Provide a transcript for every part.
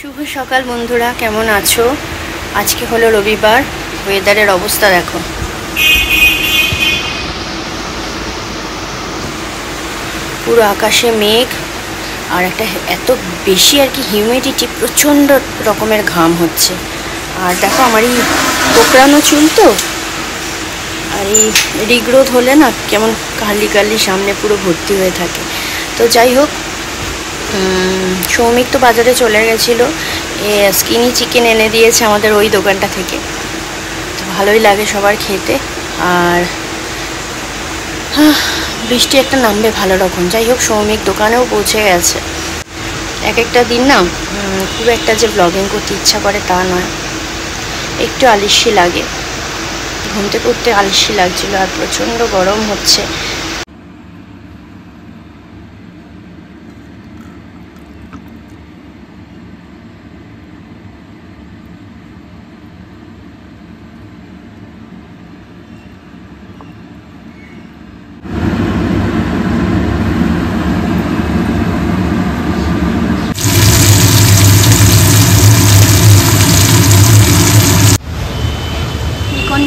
শুভ সকাল বন্ধুরা, কেমন আছো? আজকে হলো রবিবার। ওয়েদারের অবস্থা দেখো, পুরো আকাশে মেঘ আর একটা এত বেশি আর কি হিউমিডিটি, প্রচণ্ড রকমের ঘাম হচ্ছে। আর দেখো আমার এই কোকড়ানো চুল তো, আর এই রিগ্রোথ হলে না কেমন কালি কালি সামনে পুরো ভর্তি হয়ে থাকে। তো যাই হোক, সৌমিক তো বাজারে চলে গেছিলো, স্কিনি চিকেন এনে দিয়েছে আমাদের ওই দোকানটা থেকে। তো ভালোই লাগে সবার খেতে। আর বৃষ্টি একটা নামবে ভালো রকম। যাই হোক, সৌমিক দোকানেও পৌঁছে গেছে। এক একটা দিন না খুব একটা যে ব্লগিং করতে ইচ্ছা করে তা নয়, একটু আলস্যি লাগে, ঘুম থেকে উঠতে আলস্যি লাগছিলো। আর প্রচণ্ড গরম হচ্ছে।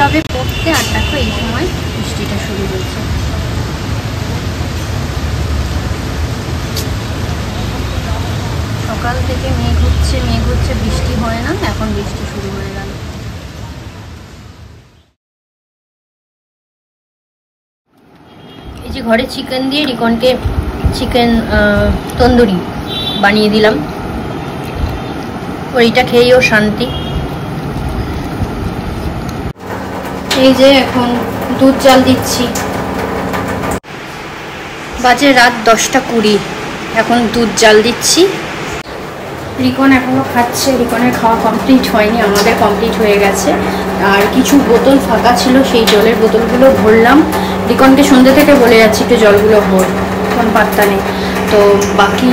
যাবে পড়তে, আর দেখো এই সময় বৃষ্টিটা শুরু হয়েছে। সকাল থেকে মেঘ হচ্ছে, বৃষ্টি হয় না, এখন বৃষ্টি শুরু হয়ে গেল। এই যে ঘরে চিকেন দিয়ে রিকনকে চিকেন তন্দুরি বানিয়ে দিলাম, ওইটা খেয়েও শান্তি। এই যে এখন দুধ জাল দিচ্ছি, বাজে রাত 10:20, এখন দুধ জাল দিচ্ছি। রিকন এখনও খাচ্ছে, রিকনের খাওয়া কমপ্লিট হয়নি, আমাদের কমপ্লিট হয়ে গেছে। আর কিছু বোতল ফাঁকা ছিল, সেই জলের বোতলগুলো ভরলাম। রিকনকে সন্ধ্যে থেকে বলে যাচ্ছি একটু জলগুলো ভর, কোন পাত্তা নেই। তো বাকি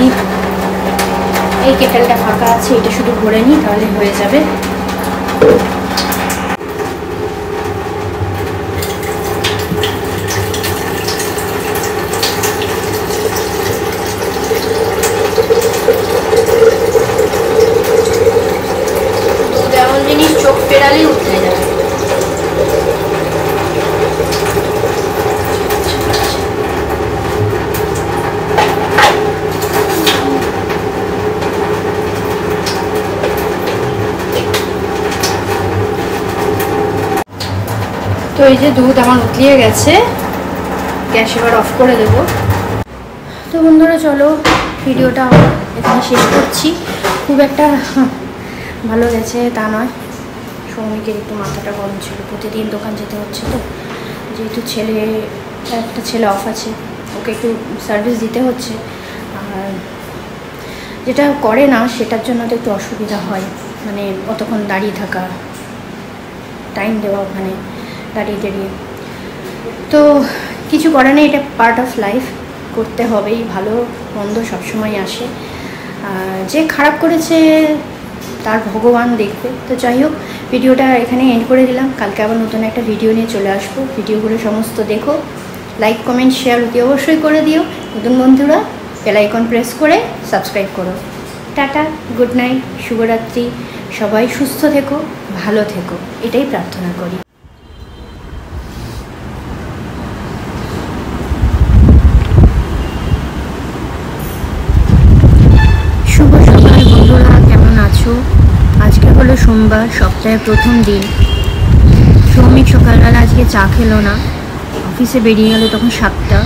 এই কেটেলটা ফাঁকা আছে, এটা শুধু ভরে নিই, তাহলে হয়ে যাবে। চোখ পেরালেই উঠে যায়। তো এই যে দুধ আমার উতলিয়ে গেছে, গ্যাস এবার অফ করে দেবো। তো বন্ধুরা চলো ভিডিওটা এখানে শেষ করছি। খুব একটা ভালো গেছে তা নয়, সৌমিকের একটু মাথাটা গরম ছিল, প্রতিদিন দোকান যেতে হচ্ছে। তো যেহেতু একটা ছেলে অফ আছে, ওকে একটু সার্ভিস দিতে হচ্ছে। আর যেটা করে না সেটার জন্য তো একটু অসুবিধা হয়, মানে অতক্ষণ দাঁড়িয়ে থাকা, টাইম দেওয়া ওখানে দাঁড়িয়ে। তো কিছু করে না, এটা পার্ট অফ লাইফ, করতে হবেই। ভালো মন্দ সবসময় আসে, যে খারাপ করেছে তার ভগবান দেখবে। তো যাই হোক, ভিডিওটা এখানে এন্ড করে দিলাম। কালকে আবার নতুন একটা ভিডিও নিয়ে চলে আসবো। ভিডিওগুলো সমস্ত দেখো, লাইক কমেন্ট শেয়ার অতি অবশ্যই করে দিও। নতুন বন্ধুরা বেল আইকন প্রেস করে সাবস্ক্রাইব করো। টাটা, গুড নাইট, শুভরাত্রি। সবাই সুস্থ থেকো, ভালো থেকো, এটাই প্রার্থনা করি। শুভ সকাল বন্ধুরা, কেমন আছো? আজকে হলো সোমবার, সপ্তাহের প্রথম দিন। সৌমিক সকালবেলা আজকে চা খেলো না, অফিসে বেরিয়ে গেল তখন 7টা,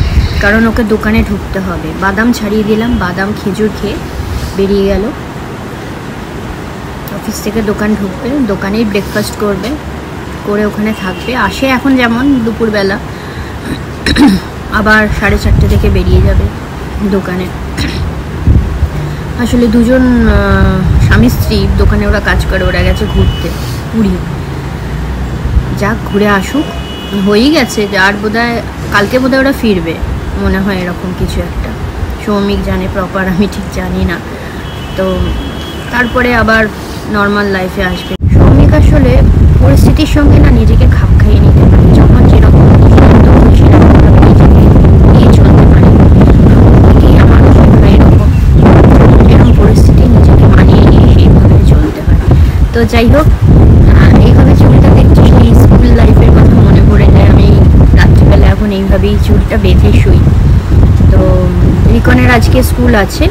কারণ ওকে দোকানে ঢুকতে হবে। বাদাম ছাড়িয়ে দিলাম, বাদাম খেজুর খেয়ে বেরিয়ে গেল অফিস থেকে। দোকান ঢুকবে, দোকানেই ব্রেকফাস্ট করবে, করে ওখানে থাকবে। আসে এখন যেমন দুপুরবেলা, আবার 4:30 থেকে বেরিয়ে যাবে দোকানে। আসলে দুজন স্বামী স্ত্রী দোকানে ওরা কাজ করে, ওরা গেছে ঘুরতে পুরী। যাক, ঘুরে আসুক, হয়েই গেছে। আর বোধহয় কালকে বোধহয় ওরা ফিরবে মনে হয়, এরকম কিছু একটা। সৌমিক জানে প্রপার, আমি ঠিক জানি না। তো তারপরে আবার নর্মাল লাইফে আসবে। সৌমিক আসলে পরিস্থিতির সঙ্গে না নিজেকে খাপ খাইয়ে নিতে পারে, যখন যেরকম সেরকম নিজেকে নিয়ে চলতে পারে। আমার এরকম পরিস্থিতি নিজেকে মানিয়ে নিয়ে সেই তো যাই হোক, এইভাবে চুলটা দেখছি সেই স্কুল লাইফের কথা মনে পড়ে যায়। আমি রাত্রিবেলা এখন এইভাবেই চুলটা বেঁধে শুই। তো রিকনের আজকে স্কুল আছে,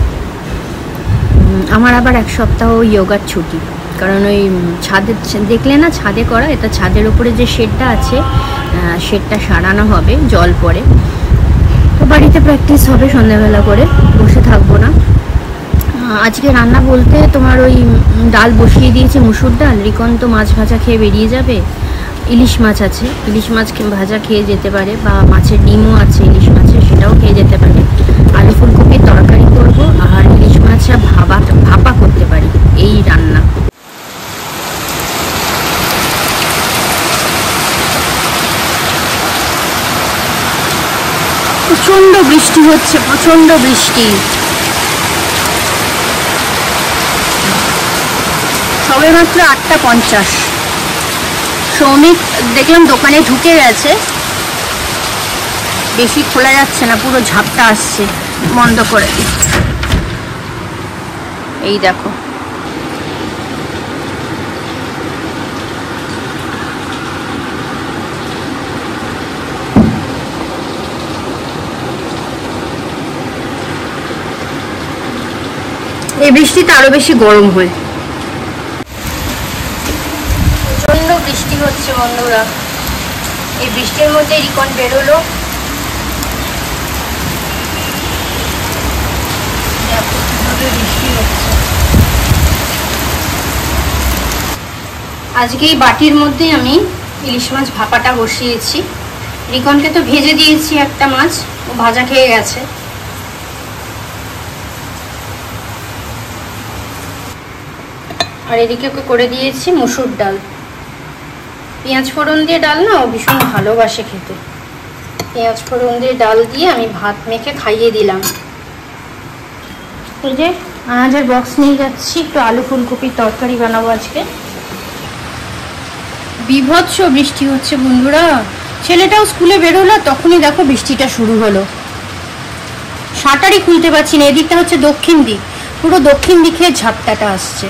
আমার আবার এক সপ্তাহ যোগার ছুটি, কারণ ওই ছাদের দেখলে না, ছাদে করা, এটা ছাদের উপরে যে শেডটা আছে শেডটা সারানো হবে, জল পড়ে। তো বাড়িতে প্র্যাকটিস হবে সন্ধ্যাবেলা করে, বসে থাকবো না। আজকে রান্না বলতে তোমার ওই ডাল বসিয়ে দিয়েছে, মুসুর ডাল। রিকন তো মাছ ভাজা খেয়ে বেরিয়ে যাবে, ইলিশ মাছ আছে, ইলিশ মাছ ভাজা খেয়ে যেতে পারে, বা মাছের ডিমও আছে ইলিশ মাছের, সেটাও খেয়ে যেতে পারে। আলু ফুলকপির তরকারি করবো, আর ইলিশ মাছটা ভাপা করতে পারি, এই রান্না। প্রচণ্ড বৃষ্টি হচ্ছে, প্রচণ্ড বৃষ্টি। সবে মাত্র 8:50। সৌমিক দেখলাম দোকানে ঢুকে গেছে, বেশি খোলা যাচ্ছে না, পুরো ঝাপটা আসছে, বন্ধ করে দিই। এই দেখো, এই বৃষ্টিতে আরো বেশি গরম হয়। প্রচন্ড বৃষ্টি হচ্ছে বন্ধুরা। এই বৃষ্টির মধ্যে রিকন বেরোলো, বৃষ্টি হচ্ছে। আজকে এই বাটির মধ্যে আমি ইলিশ মাছ ভাপাটা বসিয়েছি। রিকনকে তো ভেজে দিয়েছি একটা মাছ, ও ভাজা খেয়ে গেছে। আর এদিকে ওকে করে দিয়েছি মুসুর ডাল, পেঁয়াজ ফোড়ন দিয়ে ডাল না, ও ভীষণ ভালোবাসে খেতে। পেঁয়াজ ফোড়ন দিয়ে ডাল দিয়ে আমি ভাত মেখে খাইয়ে দিলাম। এই যে আনাজের বক্স নিয়ে যাচ্ছি, একটু আলু ফুলকপির তরকারি বানাবো আজকে। বিভৎস বৃষ্টি হচ্ছে বন্ধুরা। ছেলেটাও স্কুলে বেরোলো, তখনই দেখো বৃষ্টিটা শুরু হলো। শাটারই খুলতে পারছি না, এদিকটা হচ্ছে দক্ষিণ দিক, পুরো দক্ষিণ দিকে ঝাপটাটা আসছে।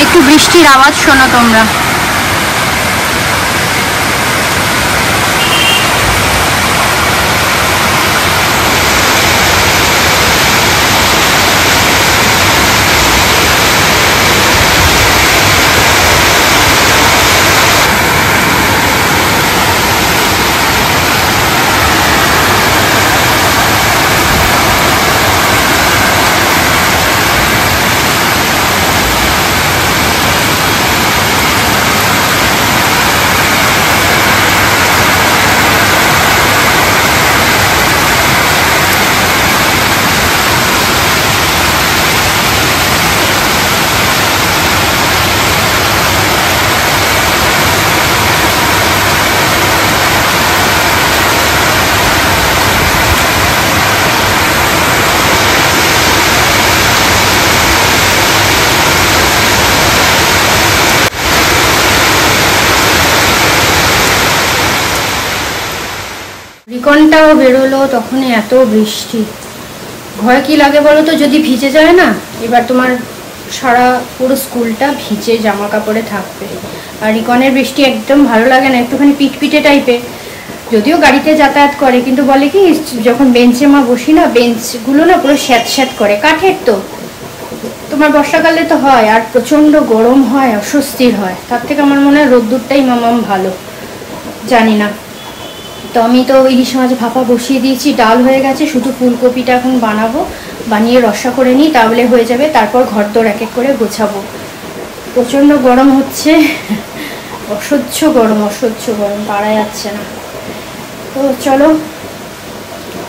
একটু বৃষ্টির আওয়াজ শোনো তোমরা। রিকনটাও বেরোলো, তখনই এত বৃষ্টি। ভয় কি লাগে বলো তো, যদি ভিজে যায় না, এবার তোমার সারা পুরো স্কুলটা ভিজে জামা কাপড়ে থাকবে। আর রিকনের বৃষ্টি একদম ভালো লাগে না, একটুখানি পিটপিটে টাইপের। যদিও গাড়িতে যাতায়াত করে, কিন্তু বলে কি, যখন বেঞ্চে মা বসি না, বেঞ্চগুলো না পুরো স্যাঁত স্যাঁত করে, কাঠের তো। তোমার বর্ষাকালে তো হয়, আর প্রচণ্ড গরম হয়, অস্বস্তির হয়। তার থেকে আমার মনে হয় রোদ্দুরটাই মামাম ভালো, জানি না। তো আমি তো ইলিশ মাছ ভাপা বসিয়ে দিয়েছি, ডাল হয়ে গেছে, শুধু ফুলকপিটা এখন বানাবো, বানিয়ে রসা করে নিই, তাহলে হয়ে যাবে। তারপর ঘরদোর এক এক করে গোছাবো। প্রচণ্ড গরম হচ্ছে, অসহ্য গরম, অসহ্য গরম, পারা যাচ্ছে না। তো চলো,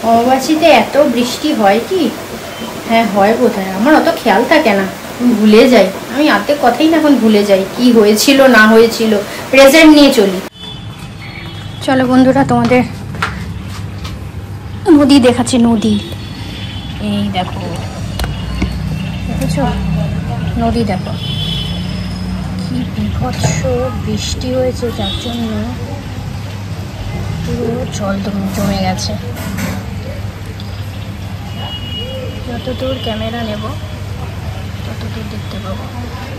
অমাবাসীতে এত বৃষ্টি হয় কি? হ্যাঁ হয় বোধহয়, আমার অত খেয়াল থাকে না, ভুলে যাই আমি। আর্ধেক কথাই না এখন ভুলে যাই, কি হয়েছিল না হয়েছিল, প্রেজেন্ট নিয়ে চলি। চলো বন্ধুরা, তোমাদের নদী দেখাচ্ছি, নদী। এই দেখো, দেখেছো নদী, দেখো কি বিভৎস বৃষ্টি হয়েছে, যার জন্য পুরো জল জমে গেছে। যত দূর ক্যামেরা নেব তত দূর দেখতে পাবো।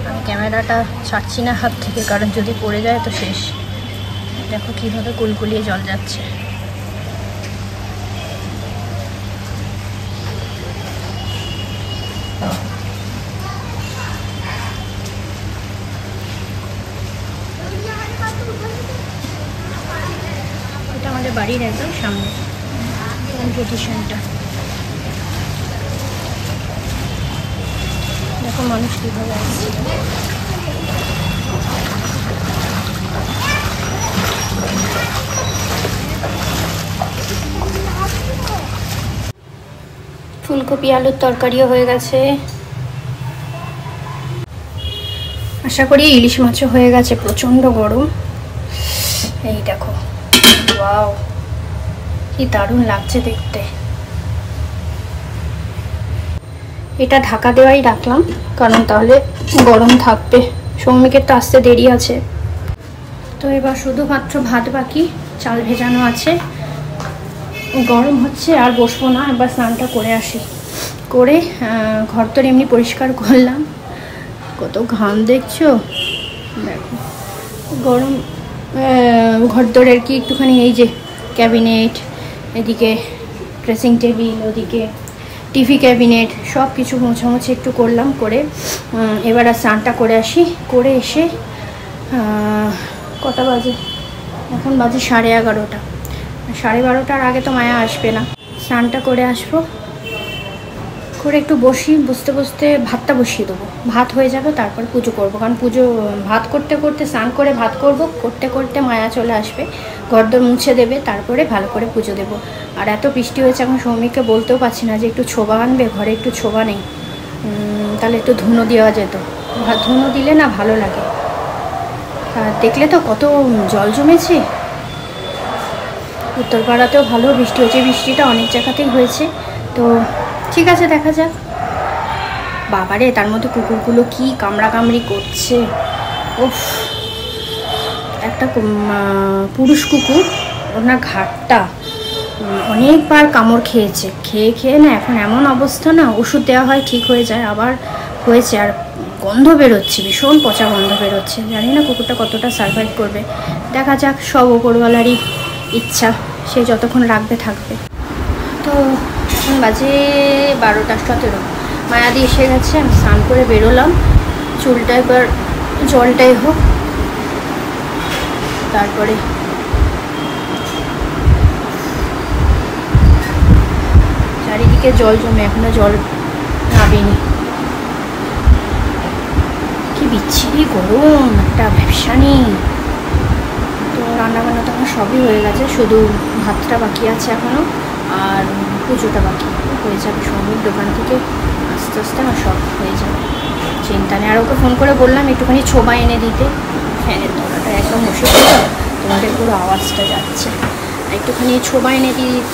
আমি ক্যামেরাটা ছাড়ছি না হাত থেকে, কারণ যদি পড়ে যায় তো শেষ। দেখো কীভাবে কুলকুলিয়ে জল যাচ্ছে। এটা আমাদের বাড়ির একদম সামনে কম্পিটিশনটা। দেখো মানুষ কীভাবে আসছে। ফুলকপি আলুর তরকারিও হয়ে গেছে। আশা করি ইলিশ মাছও হয়ে গেছে। প্রচণ্ড গরম। এই দেখো, ওয়াও কি দারুণ লাগছে দেখতে। এটা ঢাকা দেওয়াই রাখলাম, কারণ তাহলে গরম থাকবে। সৌমিকের তো আসতে দেরি আছে। তো এবার শুধুমাত্র ভাত বাকি, চাল ভেজানো আছে। গরম হচ্ছে, আর বসবো না, এবার স্নানটা করে আসি। করে ঘর তো এমনি পরিষ্কার করলাম। কত ঘাম দেখছো, দেখো গরম। ঘর তোর আর কি একটুখানি এই যে ক্যাবিনেট, এদিকে ড্রেসিং টেবিল, ওদিকে টিভি ক্যাবিনেট, সব কিছু মোছামুছি একটু করলাম। করে এবার আর স্নানটা করে আসি। করে এসে কটা বাজে এখন? বাজে 11:30। 12:30টার আগে তো মায়া আসবে না। স্নানটা করে আসবো, করে একটু বসতে বসতে ভাতটা বসিয়ে দেবো। ভাত হয়ে যাবে, তারপর পুজো করবো। কারণ পুজো ভাত করতে করতে, স্নান করে ভাত করতে করতে মায়া চলে আসবে, ঘরদোর মুছে দেবে, তারপরে ভালো করে পুজো দেবো। আর এত বৃষ্টি হয়েছে, এখন সৌমিককে বলতেও পারছি না যে একটু ছোবা আনবে, ঘরে একটু ছোবা নেই। তাহলে একটু ধুনো দেওয়া যেত। ধুনো দিলে না ভালো লাগে। আর দেখলে তো কত জল জমেছে। উত্তরপাড়াতেও ভালো বৃষ্টি হয়েছে। বৃষ্টিটা অনেক জায়গাতেই হয়েছে। তো ঠিক আছে, দেখা যাক। বাবারে, তার মধ্যে কুকুরগুলো কি কামড়াকামড়ি করছে। উফ, একটা পুরুষ কুকুর, ওনার ঘাটটা অনেকবার কামড় খেয়েছে। খেয়ে না এখন এমন অবস্থা, না ওষুধ দেওয়া হয় ঠিক হয়ে যায়, আবার হয়েছে। আর গন্ধ বেরোচ্ছে, ভীষণ পচা গন্ধ বেরোচ্ছে। জানি না কুকুরটা কতটা সার্ভাইভ করবে। দেখা যাক, সব ওপরওয়ালারই ইচ্ছা, সে যতক্ষণ রাখবে থাকবে। তো এখন বাজে 12:17। মায়াদি এসে গেছে, আমি স্নান করে বেরোলাম। চুলটা এবার জলটাই হোক, তারপরে চারিদিকে জল জমে, এখনো জল নামেনি। কি বিচ্ছিরি গরম, একটা ব্যবসা নেই। তো রান্নাবান্না তো আমার সবই হয়ে গেছে, শুধু ভাতটা বাকি আছে এখনো, আর পুজোটা বাকি। হয়ে যাবে, সৌমিক দোকান থেকে আস্তে আস্তে আমার সব হয়ে যাবে, চিন্তা নেই। আর ওকে ফোন করে বললাম একটুখানি ছোবা এনে দিতে। ফ্যানের তলাটা একদম বসে পড়লো, তোমাদের পুরো আওয়াজটা যাচ্ছে। একটুখানি ছোবা এনে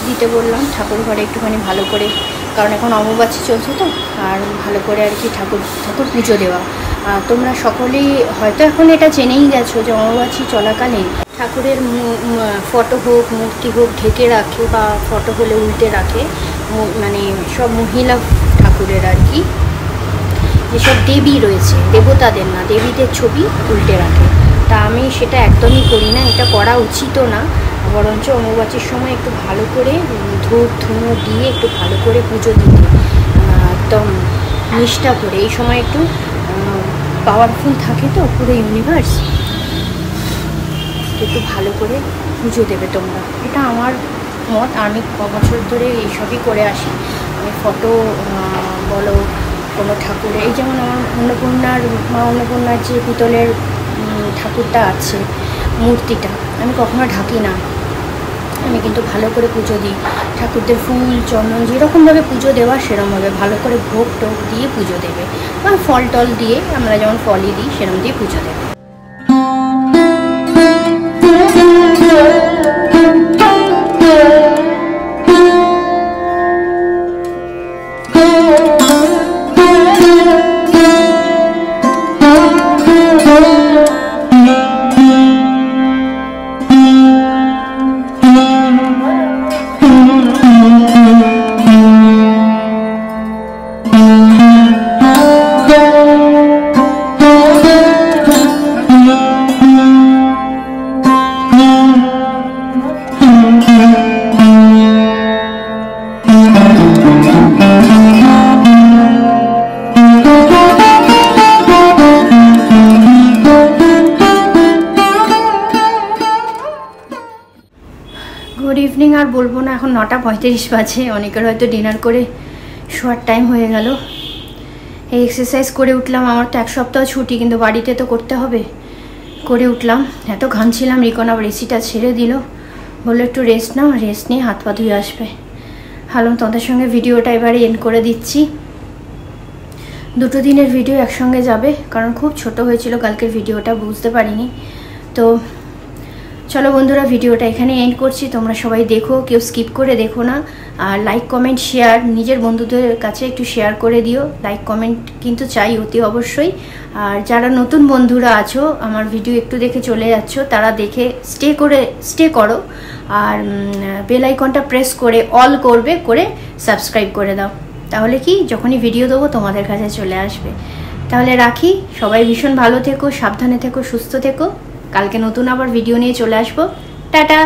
দিতে বললাম। ঠাকুর ঘরে একটুখানি ভালো করে, কারণ এখন অমাবাস্যা চলছে তো, আর ভালো করে আর কি ঠাকুর পুজো দেওয়া। তোমরা সকলেই হয়তো এখন এটা জেনেই গেছো যে অমাবাস্যা চলাকালীন ঠাকুরের ফটো হোক, মূর্তি হোক ঢেকে রাখে, বা ফটো হলে উল্টে রাখে। মানে সব মহিলা ঠাকুরের আর কি, যেসব দেবী রয়েছে, দেবতাদের না, দেবীদের ছবি উল্টে রাখে। তা আমি সেটা একদমই করি না, এটা করা উচিতও না। বরঞ্চ অমাবাস্যার সময় একটু ভালো করে ধূপ ধুনো দিয়ে একটু ভালো করে পুজো দিতে, একদম নিষ্ঠা করে। এই সময় একটু পাওয়ারফুল থাকে তো পুরো ইউনিভার্স, একটু ভালো করে পুজো দেবে তোমরা। এটা আমার মত। আমি বছর ধরে এইসবই করে আসি। আমি ফটো বলো, কোনো ঠাকুরের, এই যেমন আমার মা অন্নপূর্ণার যে পিতলের ঠাকুরটা আছে, মূর্তিটা আমি কখনো ঢাকি না। আমি কিন্তু ভালো করে পুজো দিই। ঠাকুরদের ফুল চন্দন যেরকমভাবে পুজো দেওয়া, সেরকমভাবে ভালো করে ভোগ টোগ দিয়ে পুজো দেবে, বা ফল টল দিয়ে, আমরা যেমন ফলই দিই সেরকম দিয়ে পুজো দেবে। ইভিনিং আর বলবো না, এখন 9:35 বাজে। অনেকের হয়তো ডিনার করে শোয়ার টাইম হয়ে গেল। এই এক্সারসাইজ করে উঠলাম, আমার তো 1 সপ্তাহ ছুটি, কিন্তু বাড়িতে তো করতে হবে। করে উঠলাম, এত ঘামছিলাম, রিকন আবার এসিটা ছেড়ে দিল, বললো একটু রেস্ট নাও, রেস্ট নিয়ে হাত পা ধুয়ে আসবে। ভাবলাম তোমাদের সঙ্গে ভিডিওটা এবারে এন্ড করে দিচ্ছি। 2 দিনের ভিডিও একসঙ্গে যাবে, কারণ খুব ছোট হয়েছিল কালকের ভিডিওটা, বুঝতে পারিনি। তো চলো বন্ধুরা, ভিডিওটা এখানে এন্ড করছি। তোমরা সবাই দেখো, কেউ স্কিপ করে দেখো না। আর লাইক কমেন্ট শেয়ার নিজের বন্ধুদের কাছে একটু শেয়ার করে দিও। লাইক কমেন্ট কিন্তু চাই অতি অবশ্যই। আর যারা নতুন বন্ধুরা আছো, আমার ভিডিও একটু দেখে চলে যাচ্ছ, তারা দেখে স্টে করো। আর বেল আইকনটা প্রেস করে অল করে সাবস্ক্রাইব করে দাও। তাহলে কি যখনই ভিডিও দেবো তোমাদের কাছে চলে আসবে। তাহলে রাখি, সবাই ভীষণ ভালো থেকো, সাবধানে থেকো, সুস্থ থেকো। কালকে নতুন আবার ভিডিও নিয়ে চলে আসবো। টাটা।